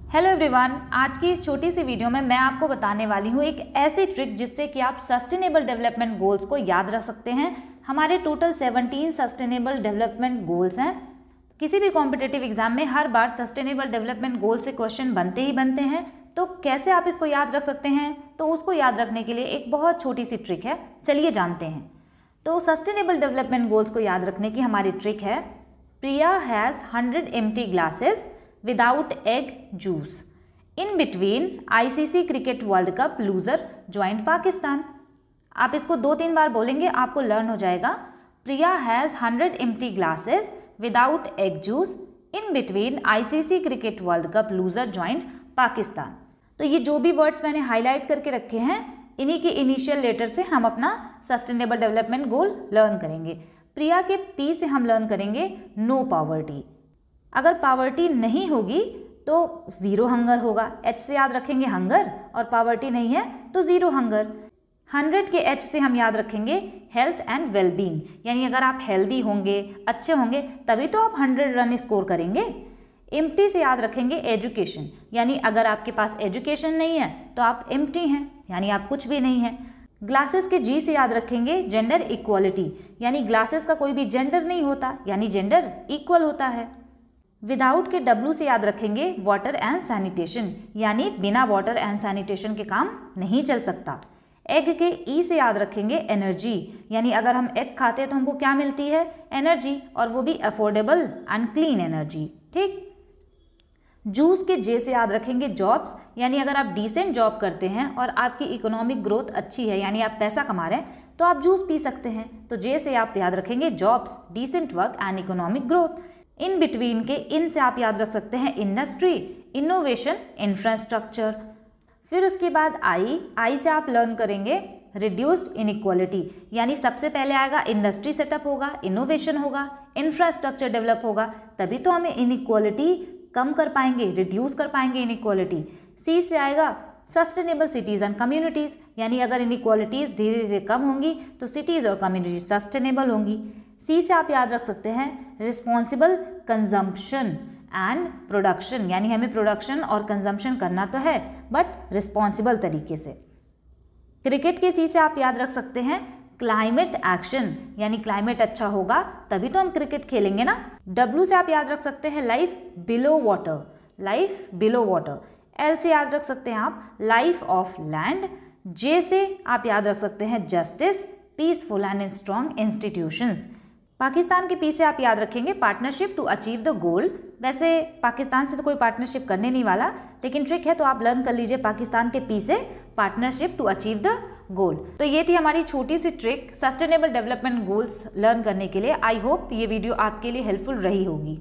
Hello everyone, आज की इस छोटी सी वीडियो में मैं आपको बताने वाली हूँ एक ऐसी ट्रिक जिससे कि आप सस्टेनेबल डेवलपमेंट गोल्स को याद रख सकते हैं। हमारे टोटल 17 सस्टेनेबल डेवलपमेंट गोल्स हैं। किसी भी कॉम्पिटिटिव एग्जाम में हर बार सस्टेनेबल डेवलपमेंट गोल से क्वेश्चन बनते ही बनते हैं, तो कैसे आप इसको याद रख सकते हैं? तो उसको याद रखने के लिए एक बहुत छोटी सी ट्रिक है, चलिए जानते हैं। तो सस्टेनेबल डेवलपमेंट गोल्स को याद रखने की हमारी ट्रिक है, Priya has 100 empty glasses without egg juice. In between ICC cricket world cup loser joint Pakistan. आप इसको 2-3 बार बोलेंगे, आपको लर्न हो जाएगा। Priya has 100 empty glasses without egg juice in between ICC cricket world cup loser joint Pakistan. तो ये जो भी वर्ड्स मैंने हाईलाइट करके रखे हैं, इन्हीं के इनिशियल लेटर से हम अपना सस्टेनेबल डेवलपमेंट गोल लर्न करेंगे। प्रिया के पी से हम लर्न करेंगे नो पॉवर्टी। अगर पावर्टी नहीं होगी तो ज़ीरो हंगर होगा। एच से याद रखेंगे हंगर, और पावर्टी नहीं है तो ज़ीरो हंगर। 100 के एच से हम याद रखेंगे हेल्थ एंड वेलबींग, यानी अगर आप हेल्दी होंगे, अच्छे होंगे, तभी तो आप 100 रन स्कोर करेंगे। एम्प्टी से याद रखेंगे एजुकेशन, यानी अगर आपके पास एजुकेशन नहीं है तो आप एम्प्टी हैं, यानी आप कुछ भी नहीं हैं। ग्लासेस के जी से याद रखेंगे जेंडर इक्वालिटी, यानी ग्लासेस का कोई भी जेंडर नहीं होता, यानी जेंडर इक्वल होता है। विदाउट के डब्ल्यू से याद रखेंगे वाटर एंड सैनिटेशन, यानी बिना वाटर एंड सैनिटेशन के काम नहीं चल सकता। एग के ई से याद रखेंगे एनर्जी, यानी अगर हम एग खाते हैं तो हमको क्या मिलती है? एनर्जी, और वो भी अफोर्डेबल एंड क्लीन एनर्जी। ठीक। जूस के जे से याद रखेंगे जॉब्स, यानी अगर आप डिसेंट जॉब करते हैं और आपकी इकोनॉमिक ग्रोथ अच्छी है, यानी आप पैसा कमा रहे हैं, तो आप जूस पी सकते हैं। तो जे से आप याद रखेंगे jobs, decent work and economic growth. In between के इन से आप याद रख सकते हैं इंडस्ट्री, इनोवेशन, इंफ्रास्ट्रक्चर। फिर उसके बाद आई से आप लर्न करेंगे रिड्यूस्ड इनइक्वालिटी, यानी सबसे पहले आएगा इंडस्ट्री सेटअप होगा, इनोवेशन होगा, इंफ्रास्ट्रक्चर डेवलप होगा, तभी तो हमें इनइक्वालिटी कम कर पाएंगे, रिड्यूस कर पाएंगे इनइक्वालिटी। सी से आएगा सस्टेनेबल सिटीज़ एंड कम्युनिटीज़, यानी अगर इनइक्वालिटीज़ धीरे धीरे कम होंगी तो सिटीज़ और कम्युनिटीज सस्टेनेबल होंगी। सी से आप याद रख सकते हैं रिस्पॉन्सिबल कंजम्पशन एंड प्रोडक्शन, यानी हमें प्रोडक्शन और कंजम्पशन करना तो है बट रिस्पॉन्सिबल तरीके से। क्रिकेट के सी से आप याद रख सकते हैं क्लाइमेट एक्शन, यानी क्लाइमेट अच्छा होगा तभी तो हम क्रिकेट खेलेंगे ना। डब्ल्यू से आप याद रख सकते हैं life below water, life below water. L से याद रख सकते हैं आप लाइफ ऑफ लैंड। जे से आप याद रख सकते हैं justice, peaceful and strong institutions. Pakistan के पी से आप याद रखेंगे partnership to achieve the goal. वैसे पाकिस्तान से तो कोई पार्टनरशिप करने नहीं वाला, लेकिन ट्रिक है तो आप लर्न कर लीजिए पाकिस्तान के पी से partnership to achieve the goal. तो ये थी हमारी छोटी सी trick sustainable development goals learn करने के लिए। आई होप ये वीडियो आपके लिए हेल्पफुल रही होगी।